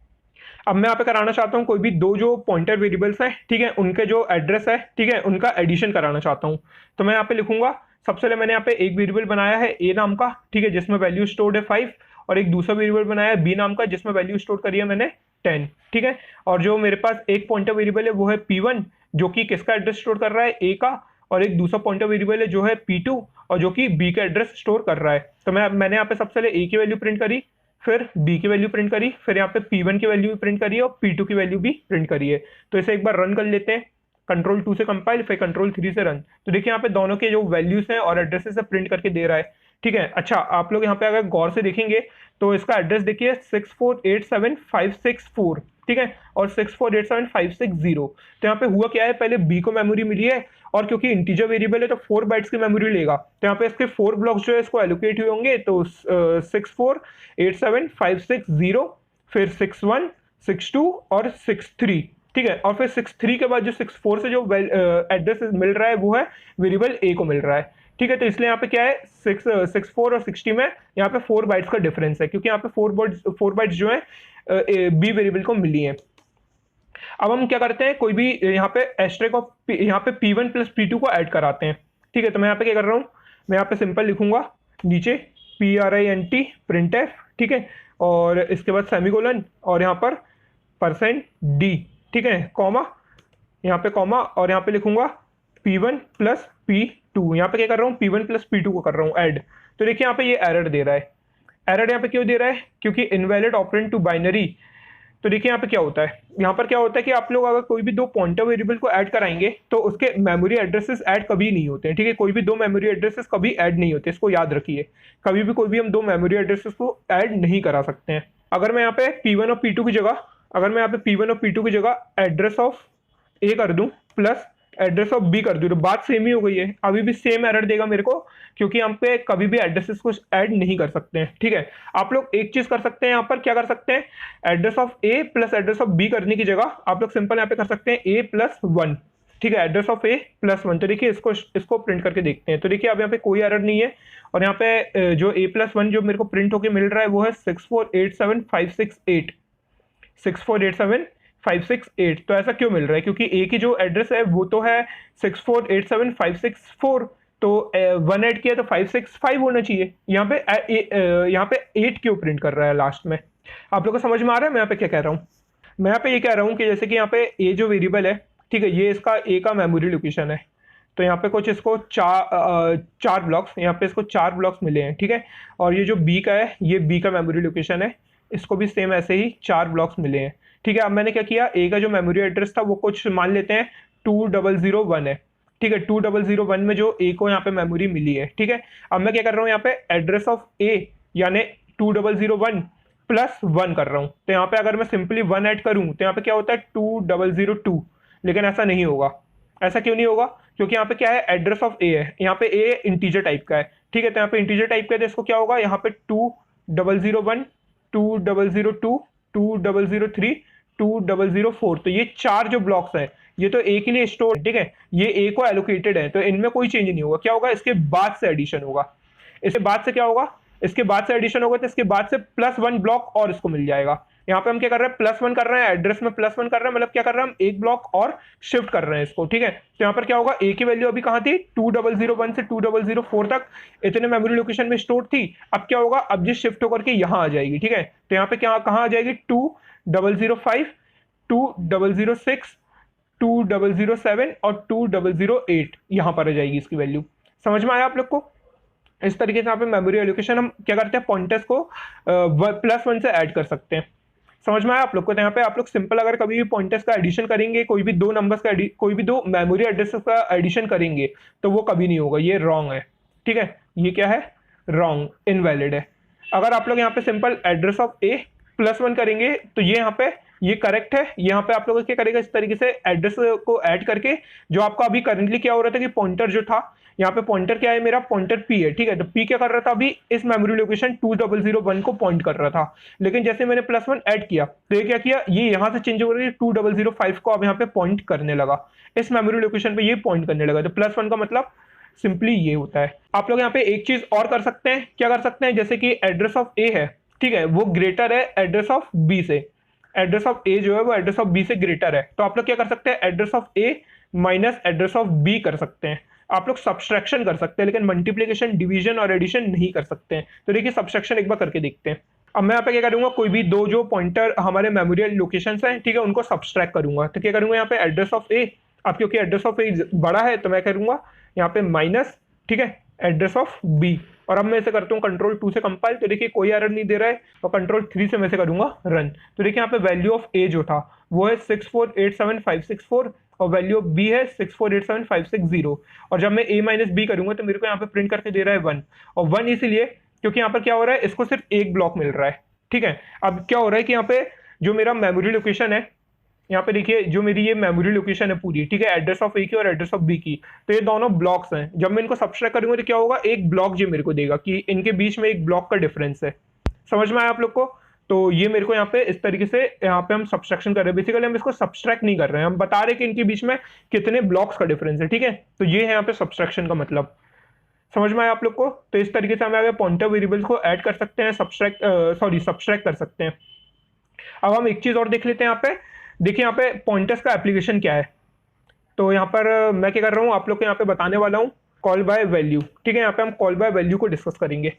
[SPEAKER 1] अब मैं यहाँ पे कराना चाहता हूँ कोई भी दो जो पॉइंटर वेरिएबल्स हैं, ठीक है, उनके जो एड्रेस है, ठीक है, उनका एडिशन कराना चाहता हूँ। तो मैं यहाँ पे लिखूंगा, सबसे पहले मैंने यहाँ पे एक वेरिएबल बनाया है ए नाम का, ठीक है, जिसमें वैल्यू स्टोर्ड है 5, और एक दूसरा वेरिएबल बनाया है बी नाम का जिसमें वैल्यू स्टोर करी है मैंने 10, ठीक है। और जो मेरे पास एक पॉइंटर वेरिएबल है वो है P1 जो कि किसका एड्रेस स्टोर कर रहा है, ए का, और एक दूसरा पॉइंटर वेरिएबल है जो है P2 और जो कि बी का एड्रेस स्टोर कर रहा है। तो मैंने यहाँ पे सबसे पहले ए की वैल्यू प्रिंट करी, फिर बी की वैल्यू प्रिंट करी, फिर यहाँ पे P1 की वैल्यू भी प्रिंट करी है और P2 की वैल्यू भी प्रिंट करी है। तो इसे एक बार रन कर लेते हैं, Ctrl+2 से कंपाइल फिर Ctrl+3 से रन। तो देखिए यहाँ पे दोनों के जो वैल्यूज हैं और एड्रेसेस है प्रिंट करके दे रहा है, ठीक है। अच्छा, आप लोग यहाँ पे अगर गौर से देखेंगे तो इसका एड्रेस देखिए 6487564, ठीक है, और 6487560। तो यहाँ पे हुआ क्या है, पहले बी को मेमोरी मिली है और क्योंकि इंटीजर वेरिएबल है तो 4 बाइट्स की मेमोरी लेगा, तो यहाँ पे इसके 4 ब्लॉक्स जो है इसको एलोकेट हुए होंगे। तो 6487560, फिर 61, 62 और 63, ठीक है, और फिर 63 के बाद जो 64 से जो एड्रेस मिल रहा है वो है वेरिएबल ए को मिल रहा है, ठीक है। तो इसलिए यहाँ पे क्या है 64 और 60 में यहाँ पे 4 बाइट्स का डिफरेंस है, क्योंकि यहाँ पे 4 बाइट्स जो है बी वेरिएबल को मिली है। अब हम क्या करते हैं, कोई भी यहाँ पे एस्ट्रिक ऑफ यहाँ पे P1 प्लस P2 को ऐड कराते हैं, ठीक है। तो मैं यहाँ पे क्या कर रहा हूँ, मैं यहाँ पे सिंपल लिखूंगा नीचे PRINT printf, ठीक है, और इसके बाद सेमीकोलन और यहाँ पर %d, ठीक है, कॉमा, यहाँ पे कॉमा, और यहाँ पे लिखूंगा P1 प्लस P2। यहाँ पे क्या कर रहा हूँ, P1 प्लस P2 को कर रहा हूँ ऐड। तो देखिए यहाँ पे ये एरर दे रहा है। एरर यहाँ पे क्यों दे रहा है, क्योंकि इनवैलिड ऑपरेंड टू बाइनरी। तो देखिए यहाँ पे क्या होता है, यहाँ पर क्या होता है कि आप लोग अगर कोई भी दो पॉइंटर वेरिएबल को ऐड कराएंगे तो उसके मेमोरी एड्रेसेस ऐड कभी नहीं होते हैं, ठीक है, कोई भी दो मेमोरी एड्रेसेस कभी ऐड नहीं होते, इसको याद रखिए। कभी भी कोई भी हम दो मेमोरी एड्रेसेस को ऐड नहीं करा सकते हैं। अगर मैं यहाँ पे P1 और P2 की जगह एड्रेस ऑफ ए कर दूं प्लस एड्रेस ऑफ बी कर दूं तो बात सेम ही हो गई है, अभी भी सेम एरर देगा मेरे को, क्योंकि हम पे कभी भी एड्रेसेस को ऐड नहीं कर सकते हैं, ठीक है। आप लोग एक चीज कर सकते हैं, यहाँ पर क्या कर सकते हैं, address of a plus address of b करने की जगह आप लोग सिंपल यहाँ पे कर सकते हैं A+1, ठीक है, एड्रेस ऑफ A+1। तो देखिए इसको प्रिंट करके देखते हैं। तो देखिए अब यहाँ पे कोई एरर नहीं है, और यहाँ पे जो A+1 जो मेरे को प्रिंट होके मिल रहा है वो है 6487568, 6487568। तो ऐसा क्यों मिल रहा है, क्योंकि ए की जो एड्रेस है वो तो है 6487564, तो 1 ऐड किया तो 565 होना चाहिए। यहाँ पे 8 क्यों प्रिंट कर रहा है लास्ट में। आप लोग को समझ में आ रहा है मैं यहाँ पे क्या कह रहा हूँ। मैं यहाँ पे ये कह रहा हूँ कि जैसे कि यहाँ पे ए जो वेरिएबल है, ठीक है, ये इसका ए का मेमोरी लोकेशन है, तो यहाँ पे कुछ इसको चार ब्लॉक्स, यहाँ पे इसको 4 ब्लॉक्स मिले हैं, ठीक है, और ये जो बी का है ये बी का मेमोरी लोकेशन है, इसको भी सेम ऐसे ही 4 ब्लॉक्स मिले हैं, ठीक है। अब मैंने क्या किया, ए का जो मेमोरी एड्रेस था वो कुछ मान लेते हैं 2001 है, ठीक है, 2001 में जो ए को यहाँ पे मेमोरी मिली है, ठीक है। अब मैं क्या कर रहा हूँ, यहाँ पे एड्रेस ऑफ ए यानी 2001 प्लस 1 कर रहा हूँ। तो यहाँ पे अगर मैं सिंपली 1 ऐड करूँ तो यहाँ पे क्या होता है 2002, लेकिन ऐसा नहीं होगा, ऐसा क्यों नहीं होगा? क्योंकि यहाँ पे क्या है, एड्रेस ऑफ ए है, यहाँ पे ए इंटीजर टाइप का है, ठीक है। तो यहाँ पे इंटीजर टाइप का है तो इसको क्या होगा, यहाँ पे 2001, 2002, 2003, 2004, तो ये 4 जो ब्लॉक्स हैं ये तो ए के लिए स्टोर, ठीक है, ये ए को एलोकेटेड है, तो इनमें कोई चेंज नहीं होगा। क्या होगा, इसके बाद से एडिशन होगा, इसके बाद से क्या होगा, इसके बाद से एडिशन होगा, तो इसके बाद से +1 ब्लॉक और इसको मिल जाएगा। यहाँ पे हम क्या कर रहे हैं, +1 कर रहे हैं, एड्रेस में +1 कर रहे हैं, मतलब क्या कर रहे हैं, हम एक ब्लॉक और शिफ्ट कर रहे हैं इसको, ठीक है। तो यहाँ पर क्या होगा, ए की वैल्यू अभी कहाँ थी, 2001 से 2004 तक इतने मेमोरी लोकेशन में स्टोर थी। अब क्या होगा, अब ये शिफ्ट होकर के यहाँ आ जाएगी, ठीक है। तो यहाँ पे क्या कहाँ आ जाएगी, 2005, 2006, 2007 और 2008 यहाँ पर आ जाएगी इसकी वैल्यू। समझ में आया आप लोग को? इस तरीके से यहाँ पे मेमोरी एलोकेशन हम क्या करते हैं, पॉइंटर्स को +1 से ऐड कर सकते हैं। समझ में आया आप लोग को? तो यहाँ पे आप लोग सिंपल अगर कभी भी पॉइंटर्स का एडिशन करेंगे, कोई भी दो नंबर्स का कोई भी दो मेमोरी एड्रेसेस का एडिशन करेंगे तो वो कभी नहीं होगा, ये रॉन्ग है, ठीक है। ये क्या है, रॉन्ग, इनवैलिड है। अगर आप लोग यहाँ पे सिंपल एड्रेस ऑफ ए +1 करेंगे तो ये यहाँ पे ये करेक्ट है। यहाँ पे आप लोग क्या करेगा, इस तरीके से एड्रेस को ऐड करके, जो आपका अभी करंटली क्या हो रहा था कि पॉइंटर जो था, यहाँ पे पॉइंटर क्या है, मेरा पॉइंटर पी है, ठीक है। तो पी क्या कर रहा था, अभी इस मेमोरी लोकेशन 2001 को पॉइंट कर रहा था, लेकिन जैसे मैंने +1 ऐड किया तो ये क्या किया, ये यहाँ से चेंज हो गया, 2005 को अब यहाँ पे पॉइंट करने लगा, इस मेमोरी लोकेशन पे ये पॉइंट करने लगा। तो +1 का मतलब सिंपली ये होता है। आप लोग यहाँ पे एक चीज और कर सकते हैं, क्या कर सकते हैं, जैसे कि एड्रेस ऑफ ए है, ठीक है, वो ग्रेटर है एड्रेस ऑफ बी से, एड्रेस ऑफ ए जो है वो एड्रेस ऑफ बी से ग्रेटर है, तो आप लोग क्या कर सकते हैं, address of a minus address of b कर सकते हैं। आप लोग सब्सट्रैक्शन कर सकते हैं, लेकिन मल्टीप्लिकेशन, डिवीजन और एडिशन नहीं कर सकते हैं। तो देखिए सब्सट्रैक्शन एक बार करके देखते हैं। अब मैं यहाँ पे क्या करूंगा, कोई भी दो जो पॉइंटर हमारे मेमोरियल लोकेशंस हैं, ठीक है, उनको सब्सट्रैक्ट करूंगा। तो क्या करूंगा, यहाँ पे एड्रेस ऑफ ए, अब क्योंकि एड्रेस ऑफ ए बड़ा है तो मैं करूंगा यहाँ पे माइनस, ठीक है, एड्रेस ऑफ बी। और अब मैं इसे करता हूँ Ctrl+2 से कंपाइल, तो देखिए कोई एरर नहीं दे रहा है, और Ctrl+3 से मैं इसे करूंगा रन। तो देखिए यहाँ पे वैल्यू ऑफ ए जो था वो है 6487564 और वैल्यू ऑफ बी है 6487560। और जब मैं a माइनस बी करूंगा तो मेरे को यहाँ पे प्रिंट करके दे रहा है 1, और 1 इसीलिए क्योंकि यहाँ पर क्या हो रहा है, इसको सिर्फ एक ब्लॉक मिल रहा है, ठीक है। अब क्या हो रहा है कि यहाँ पे जो मेरा मेमोरी लोकेशन है, यहाँ पे देखिए जो मेरी ये मेमोरी लोकेशन है पूरी, ठीक है, एड्रेस ऑफ ए की और एड्रेस ऑफ बी की, तो ये दोनों ब्लॉक्स हैं। जब मैं इनको सब्सट्रैक्ट करूंगा तो क्या होगा, एक ब्लॉक जो मेरे को देगा कि इनके बीच में एक ब्लॉक का डिफरेंस है। समझ में आया आप लोग को? तो ये मेरे को यहाँ पे इस तरीके से यहाँ पे हम सब्सट्रैक्शन कर रहे हैं, बेसिकली हम इसको सब्सट्रैक्ट नहीं कर रहे हैं, हम बता रहे हैं कि इनके बीच में कितने ब्लॉक्स का डिफरेंस है, ठीक है। तो ये है यहाँ पे सब्सट्रैक्शन का मतलब। समझ में आया आप लोग को? तो इस तरीके से हम यहाँ पे पॉइंटर वेरिएबल्स को ऐड कर सकते हैं, सब्सट्रैक्ट कर सकते हैं। अब हम एक चीज और देख लेते हैं यहाँ पे। देखिए यहाँ पे पॉइंटर्स का एप्लीकेशन क्या है। तो यहाँ पर मैं क्या कर रहा हूँ, आप लोग को यहाँ पे बताने वाला हूँ कॉल बाय वैल्यू, ठीक है। यहाँ पे हम कॉल बाय वैल्यू को डिस्कस करेंगे।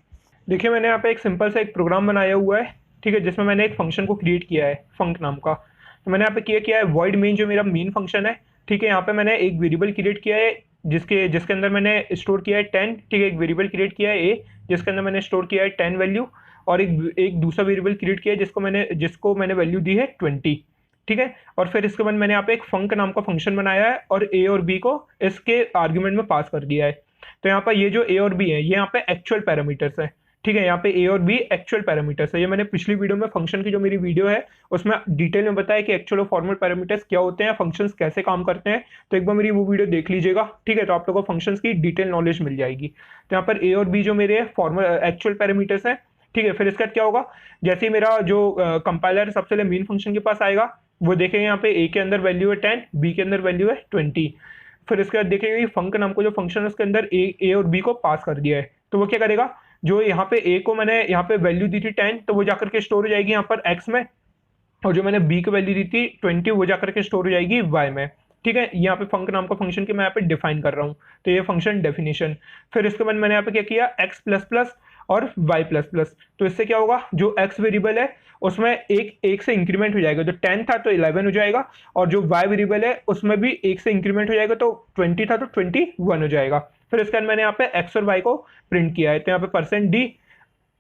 [SPEAKER 1] देखिए मैंने यहाँ पे एक सिंपल सा एक प्रोग्राम बनाया हुआ है, ठीक है, जिसमें मैंने एक फंक्शन को क्रिएट किया है फंक नाम का। तो मैंने यहाँ पे किया है वॉइड मेन, जो मेरा मेन फंक्शन है, ठीक है। यहाँ पे मैंने एक वेरिएबल क्रिएट किया है जिसके अंदर मैंने स्टोर किया है 10, ठीक है। एक वेरिएबल क्रिएट किया है ए जिसके अंदर मैंने स्टोर किया है 10 वैल्यू, और एक दूसरा वेरिएबल क्रिएट किया है जिसको मैंने वैल्यू दी है 20, ठीक है। और फिर इसके बाद मैंने यहाँ पे एक फंक नाम का फंक्शन बनाया है और ए और बी को इसके आर्ग्यूमेंट में पास कर दिया है। तो यहाँ पर ये जो ए और बी है ये यहाँ पे एक्चुअल पैरामीटर्स है, ठीक है। यहाँ पे ए और बी एक्चुअल पैरामीटर्स है। ये मैंने पिछली वीडियो में फंक्शन की जो मेरी वीडियो है उसमें डिटेल में बताया कि एक्चुअल और फॉर्मल पैरामीटर्स क्या होते हैं, फंक्शंस कैसे काम करते हैं। तो एक बार मेरी वो वीडियो देख लीजिएगा, ठीक है, तो आप लोगों को फंक्शंस की डिटेल नॉलेज मिल जाएगी। तो यहाँ पर ए और बी जो मेरे फॉर्मल एक्चुअल पैरामीटर्स है, ठीक है। फिर इसका क्या होगा, जैसे ही मेरा जो कंपाइलर सबसे पहले मेन फंक्शन के पास आएगा, वो देखेंगे यहाँ पे ए के अंदर वैल्यू है 10, बी के अंदर वैल्यू है 20। फिर इसके बाद देखेंगे फंक नाम को जो फंक्शन है उसके अंदर ए और बी को पास कर दिया है। तो वो क्या करेगा, जो यहाँ पे ए को मैंने यहाँ पे वैल्यू दी थी 10, तो वो जाकर के स्टोर हो जाएगी यहाँ पर एक्स में, और जो मैंने बी को वैल्यू दी थी 20 वो जाकर के स्टोर हो जाएगी वाई में, ठीक है। यहाँ पे फंक नाम का फंक्शन की मैं यहाँ पे डिफाइन कर रहा हूँ, तो ये फंक्शन डेफिनेशन। फिर इसके बाद मैंने यहाँ पे क्या किया, एक्स प्लस प्लस और वाई प्लस प्लस। तो इससे क्या होगा, जो एक्स वेरिएबल है उसमें एक से इंक्रीमेंट हो जाएगा, जो 10 था तो 11 हो जाएगा, और जो वाई वेरिएबल है उसमें भी एक से इंक्रीमेंट हो जाएगा, तो 20 था तो 21 हो जाएगा। फिर इसके बाद मैंने यहाँ पे एक्स और वाई को प्रिंट किया है, तो यहाँ पे %d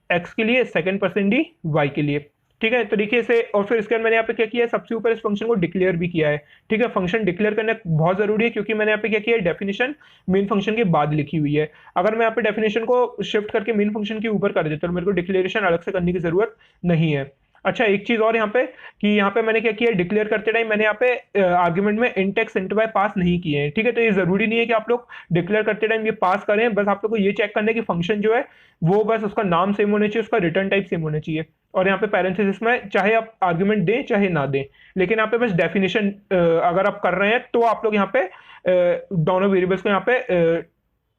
[SPEAKER 1] एक्स के लिए, सेकंड %d वाई के लिए, ठीक है। तो देखिए इसे, और फिर इसके बाद मैंने यहाँ पे क्या किया है, सबसे ऊपर इस फंक्शन को डिक्लेयर भी किया है, ठीक है। फंक्शन डिक्लेयर करना बहुत जरूरी है, क्योंकि मैंने यहाँ पे क्या किया है, डेफिनेशन मेन फंक्शन के बाद लिखी हुई है। अगर मैं यहाँ पे डेफिनेशन को शिफ्ट करके मेन फंक्शन के ऊपर कर देता हूँ तो मेरे को डिक्लेरेशन अलग से करने की जरूरत नहीं है। अच्छा एक चीज और यहाँ पे कि यहाँ पे मैंने क्या किया, डिक्लेयर करते टाइम मैंने यहाँ पे आर्ग्यूमेंट में इंट एक्स इंट वाई पास नहीं किए हैं, ठीक है। तो ये जरूरी नहीं है कि आप लोग डिक्लेयर करते टाइम ये पास करें, बस आप लोग को ये चेक करना है कि फंक्शन जो है वो बस उसका नाम सेम होना चाहिए, उसका रिटर्न टाइप सेम होना चाहिए। और यहाँ पे पैरेंथेसिस में चाहे आप आर्ग्यूमेंट दें चाहे ना दें, लेकिन यहाँ पे बस डेफिनेशन अगर आप कर रहे हैं तो आप लोग यहाँ पे दोनों वेरिएबल्स को यहाँ पे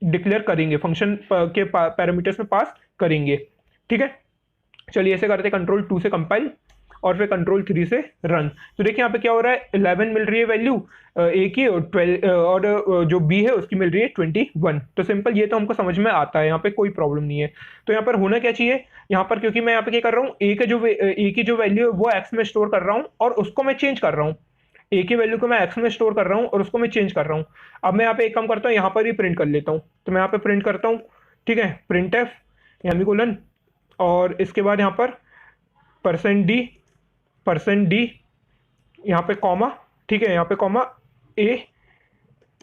[SPEAKER 1] डिक्लेयर करेंगे, फंक्शन के पैरामीटर्स में पास करेंगे, ठीक है। चलिए ऐसे करते हैं, कंट्रोल 2 से कंपाइल और फिर कंट्रोल 3 से रन। तो देखिए यहाँ पे क्या हो रहा है, 11 मिल रही है वैल्यू ए की, और 12 और जो बी है उसकी मिल रही है 21। तो सिंपल, ये तो हमको समझ में आता है, यहाँ पे कोई प्रॉब्लम नहीं है। तो यहाँ पर होना क्या चाहिए, यहाँ पर क्योंकि मैं यहाँ पे क्या कर रहा हूँ, ए की जो वैल्यू है वो एक्स में स्टोर कर रहा हूँ और उसको मैं चेंज कर रहा हूँ। ए की वैल्यू को मैं एक्स में स्टोर कर रहा हूँ और उसको मैं चेंज कर रहा हूँ। अब मैं यहाँ पे एक काम करता हूँ, यहाँ पर ही प्रिंट कर लेता हूँ। तो मैं यहाँ पे प्रिंट करता हूँ, ठीक है, प्रिंट एफ सेमीकोलन, और इसके बाद यहाँ पर %d यहाँ पे कॉमा, ठीक है, यहाँ पे कॉमा ए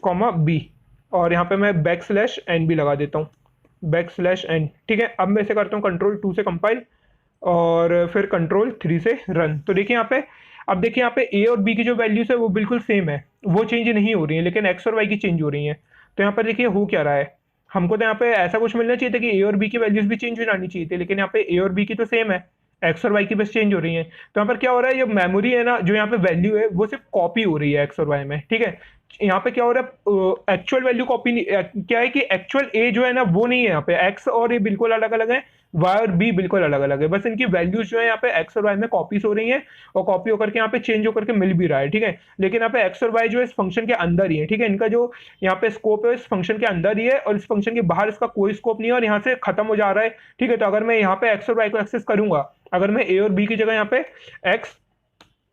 [SPEAKER 1] कॉमा बी, और यहाँ पे मैं \n भी लगा देता हूँ, \n, ठीक है। अब मैं इसे करता हूँ कंट्रोल 2 से कंपाइल और फिर कंट्रोल 3 से रन। तो देखिए यहाँ पे, अब देखिए यहाँ पे ए और बी की जो वैल्यूज है वो बिल्कुल सेम है, वो चेंज नहीं हो रही है, लेकिन एक्स और वाई की चेंज हो रही है। तो यहाँ पर देखिए हो क्या रहा है, हमको तो यहाँ पे ऐसा कुछ मिलना चाहिए था कि ए और बी की वैल्यूज भी चेंज हो जानी चाहिए थी, लेकिन यहाँ पे ए और बी की तो सेम है, एक्स और वाई की बस चेंज हो रही है। तो यहाँ पर क्या हो रहा है, ये मेमोरी है ना, जो यहाँ पे वैल्यू है वो सिर्फ कॉपी हो रही है एक्स और वाई में, ठीक है। यहाँ पे क्या हो रहा है, एक्चुअल वैल्यू कॉपी क्या है कि एक्चुअल ए जो है ना वो नहीं है, यहाँ पे एक्स और ए बिल्कुल अलग अलग है, वाई और बी बिल्कुल अलग अलग है, बस इनकी वैल्यूज जो है यहाँ पे एक्स और वाई में कॉपीज हो रही हैं, और कॉपी होकर के यहाँ पे चेंज होकर के मिल भी रहा है, ठीक है। लेकिन यहाँ पे एक्स और वाई जो है इस फंक्शन के अंदर ही है, ठीक है, इनका जो यहाँ पे स्कोप है इस फंक्शन के अंदर ही है, और इस फंक्शन के बाहर इसका कोई स्कोप नहीं है, और यहाँ से खत्म हो जा रहा है, ठीक है। तो अगर मैं यहाँ पे एक्स और वाई को एक्सेस करूंगा, अगर मैं ए और बी की जगह यहाँ पे एक्स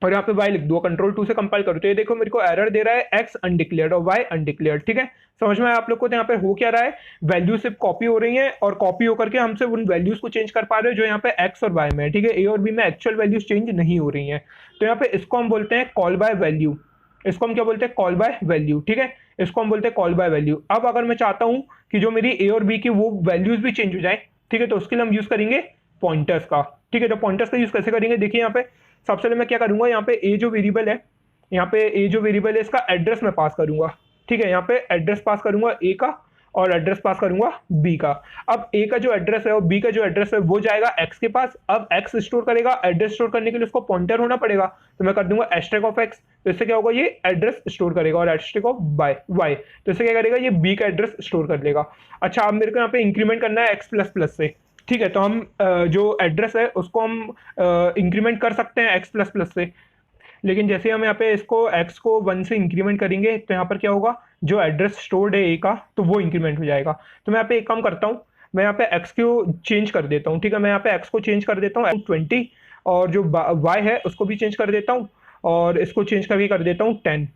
[SPEAKER 1] और यहाँ पे वाई लिख दूँ, कंट्रोल 2 से कंपाइल करूँ, तो ये देखो मेरे को एरर दे रहा है एक्स अनडिक्लेयर्ड और वाई अनडिक्लेयर्ड, ठीक है। समझ में आया आप लोग को। तो यहाँ पे हो क्या रहा है, वैल्यू सिर्फ कॉपी हो रही है, और कॉपी होकर के हम सिर्फ उन वैल्यूज को चेंज कर पा रहे हैं जो यहाँ पे एक्स और वाई में है, ठीक है। ए और बी में एक्चुअल वैल्यूज चेंज नहीं हो रही है। तो यहाँ पे इसको हम बोलते हैं कॉल बाय वैल्यू, इसको हम क्या बोलते हैं, कॉल बाय वैल्यू, ठीक है। इसको हम बोलते हैं कॉल बाय वैल्यू। अब अगर मैं चाहता हूँ कि जो मेरी ए और बी की वो वैल्यूज भी चेंज हो जाए, ठीक है, तो उसके लिए हम यूज करेंगे पॉइंटर्स का, ठीक है। तो पॉइंटर्स का यूज कैसे करेंगे, देखिए यहाँ पे सबसे पहले मैं क्या करूंगा, यहाँ पे ए जो वेरिएबल है, यहाँ पे ए जो वेरिएबल है इसका एड्रेस मैं पास करूंगा, ठीक है। यहाँ पे एड्रेस पास करूंगा ए का, और एड्रेस पास करूंगा बी का। अब ए का जो एड्रेस है और बी का जो एड्रेस है वो जाएगा एक्स के पास। अब एक्स स्टोर करेगा, एड्रेस स्टोर करने के लिए उसको पॉइंटर होना पड़ेगा, तो मैं कर दूंगा एस्ट्रिक ऑफ एक्स। तो इससे क्या होगा, ये एड्रेस स्टोर करेगा, और एस्ट्रिक ऑफ वाई, तो इससे क्या करेगा, ये बी का एड्रेस स्टोर कर लेगा। अच्छा, अब मेरे को यहाँ पे इंक्रीमेंट करना है एक्स प्लस प्लस से, ठीक है। तो हम जो एड्रेस है उसको हम इंक्रीमेंट कर सकते हैं एक्स प्लस प्लस से, लेकिन जैसे हम यहाँ पे इसको x को 1 से इंक्रीमेंट करेंगे तो यहाँ पर क्या होगा, जो एड्रेस स्टोर्ड है a का तो वो इंक्रीमेंट हो जाएगा। तो मैं यहाँ पे एक काम करता हूँ, मैं यहाँ पे x को चेंज कर देता हूँ, ठीक है। मैं यहाँ पे x को चेंज कर देता हूँ 20, और जो y है उसको भी चेंज कर देता हूँ, और इसको चेंज करके कर देता हूँ 10,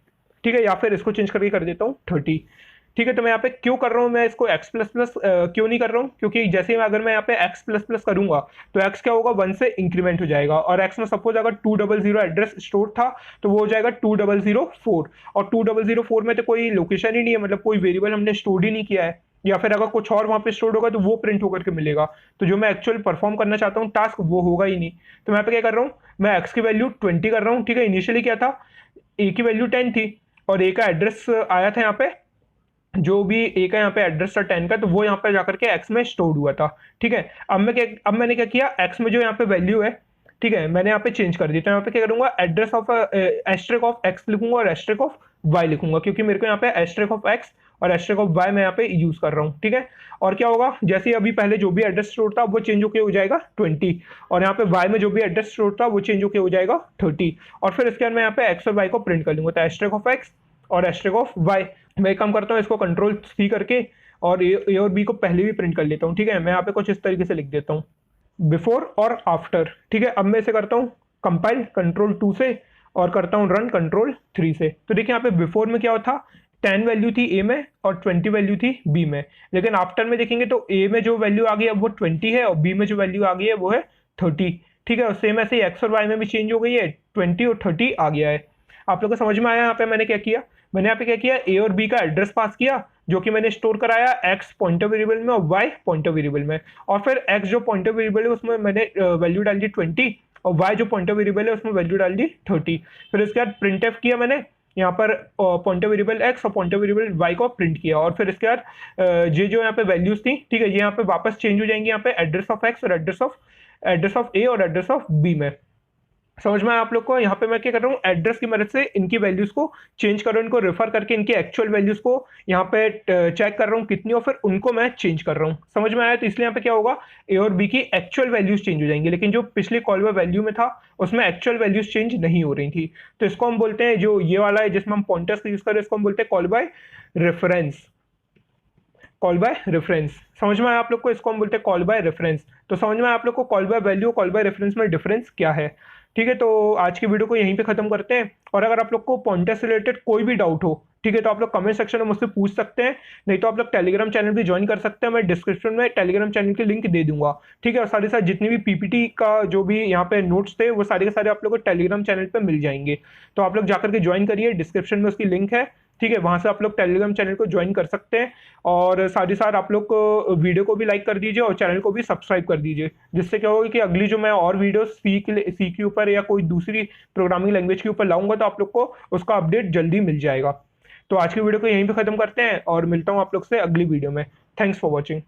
[SPEAKER 1] ठीक है, या फिर इसको चेंज करके कर देता हूँ 30, ठीक है। तो मैं यहाँ पे क्यों कर रहा हूँ, मैं इसको x प्लस प्लस क्यों नहीं कर रहा हूँ, क्योंकि जैसे ही अगर मैं यहाँ पे x प्लस प्लस करूंगा तो x क्या होगा, 1 से इंक्रीमेंट हो जाएगा, और x में सपोज अगर 200 एड्रेस स्टोर था तो वो हो जाएगा 2004, और 2004 में तो कोई लोकेशन ही नहीं है, मतलब कोई वेरिएबल हमने स्टोर ही नहीं किया है, या फिर अगर कुछ और वहां पे स्टोर होगा तो वो प्रिंट होकर के मिलेगा। तो जो मैं एक्चुअल परफॉर्म करना चाहता हूँ टास्क वो होगा ही नहीं। तो मैं यहाँ पे क्या कर रहा हूँ, मैं x की वैल्यू 20 कर रहा हूँ, ठीक है। इनिशियली क्या था, a की वैल्यू 10 थी, और a का एड्रेस आया था यहाँ पे, जो भी ए का यहाँ पे एड्रेस था 10 का, तो वो यहाँ पे जाकर के एक्स में स्टोर हुआ था, ठीक है। अब मैंने क्या किया, एक्स में जो यहाँ पे वैल्यू है, ठीक है, मैंने यहाँ पे चेंज कर दी। तो यहाँ पे क्या करूंगा, address of asterisk of x लिखूंगा और एस्ट्रिक ऑफ वाई लिखूंगा, क्योंकि मेरे को यहाँ पे एस्ट्रिक ऑफ एक्स और एस्ट्रिक ऑफ वाई मैं यहाँ पे यूज कर रहा हूँ, ठीक है। और क्या होगा, जैसे अभी पहले जो भी एड्रेस स्टोर था वो चेंज होकर हो जाएगा 20, और यहाँ पे वाई में जो भी एड्रेस स्टोर था वो चेंज होकर हो जाएगा 30, और फिर इसके बाद मैं यहाँ पे एक्स और वाई को प्रिंट कर लूंगा, तो एस्ट्रिक ऑफ एक्स और एस्ट्रिक ऑफ वाई। मैं एक काम करता हूँ, इसको कंट्रोल C करके और ए और बी को पहले भी प्रिंट कर लेता हूँ, ठीक है। मैं यहाँ पे कुछ इस तरीके से लिख देता हूँ, बिफोर और आफ्टर, ठीक है। अब मैं इसे करता हूँ कंपाइल कंट्रोल 2 से, और करता हूँ रन कंट्रोल 3 से। तो देखिए यहाँ पे बिफोर में क्या होता, 10 वैल्यू थी ए में और 20 वैल्यू थी बी में, लेकिन आफ्टर में देखेंगे तो ए में जो वैल्यू आ गई है वो 20 है, और बी में जो वैल्यू आ गई है वो है 30, ठीक है। और सेम ऐसे ही एक्स और वाई में भी चेंज हो गई है, 20 और 30 आ गया है। आप लोग को समझ में आया यहाँ पे मैंने क्या किया, मैंने यहाँ पे क्या किया, ए और बी का एड्रेस पास किया जो कि मैंने स्टोर कराया एक्स पॉइंटर वेरिएबल में और वाई पॉइंटर वेरिएबल में, और फिर एक्स जो पॉइंटर वेरिएबल है उसमें मैंने वैल्यू डाल दी 20, और y जो पॉइंटर वेरिएबल है उसमें वैल्यू डाल दी 30। फिर इसके बाद प्रिंट एफ किया मैंने यहाँ पर पॉइंटर वेरिएबल x और पॉइंटर वेरिएबल y को प्रिंट किया, और फिर इसके बाद ये जो यहाँ पे वैल्यूज थी, ठीक है, ये यहाँ पे वापस चेंज हो जाएंगी यहाँ पे एड्रेस ऑफ x और एड्रेस ऑफ a और एड्रेस ऑफ b में। समझ में आया आप लोग को? यहाँ पे मैं क्या कर रहा हूँ, एड्रेस की मदद से इनकी वैल्यूज को चेंज कर रहा हूँ, इनको रेफर करके इनकी एक्चुअल वैल्यूज को यहाँ पे चेक कर रहा हूँ कितनी, और फिर उनको मैं चेंज कर रहा हूँ। समझ में आया? तो इसलिए यहाँ पे क्या होगा, ए और बी की एक्चुअल वैल्यूज चेंज हो जाएंगी, लेकिन जो पिछली कॉल बाय वैल्यू में था उसमें एक्चुअल वैल्यूज चेंज नहीं हो रही थी। तो इसको हम बोलते हैं, जो ये वाला है जिसमें हम पॉइंटर्स यूज कर रहे हैं, इसको हम बोलते हैं call by reference. Call by reference, समझ में आया आप लोग को? इसको हम बोलते हैं कॉल बाय रेफरेंस। तो समझ में आया आप लोग को call by value, call by reference में डिफरेंस क्या है? ठीक है, तो आज की वीडियो को यहीं पे खत्म करते हैं। और अगर आप लोग को पॉइंटर से रिलेटेड कोई भी डाउट हो, ठीक है, तो आप लोग कमेंट सेक्शन में मुझसे पूछ सकते हैं, नहीं तो आप लोग टेलीग्राम चैनल भी ज्वाइन कर सकते हैं। मैं डिस्क्रिप्शन में टेलीग्राम चैनल की लिंक दे दूंगा, ठीक है। और साथ ही साथ जितनी भी पीपीटी का जो भी यहाँ पे नोट्स थे वो सारे के सारे आप लोग को टेलीग्राम चैनल पे मिल जाएंगे। तो आप लोग जाकर के ज्वाइन करिए, डिस्क्रिप्शन में उसकी लिंक है, ठीक है, वहां से आप लोग टेलीग्राम चैनल को ज्वाइन कर सकते हैं। और साथ ही साथ आप लोग को वीडियो को भी लाइक कर दीजिए और चैनल को भी सब्सक्राइब कर दीजिए, जिससे क्या होगा कि अगली जो मैं और वीडियो सी के ऊपर या कोई दूसरी प्रोग्रामिंग लैंग्वेज के ऊपर लाऊंगा तो आप लोग को उसका अपडेट जल्दी मिल जाएगा। तो आज की वीडियो को यहीं पे खत्म करते हैं और मिलता हूँ आप लोग से अगली वीडियो में। Thanks for watching.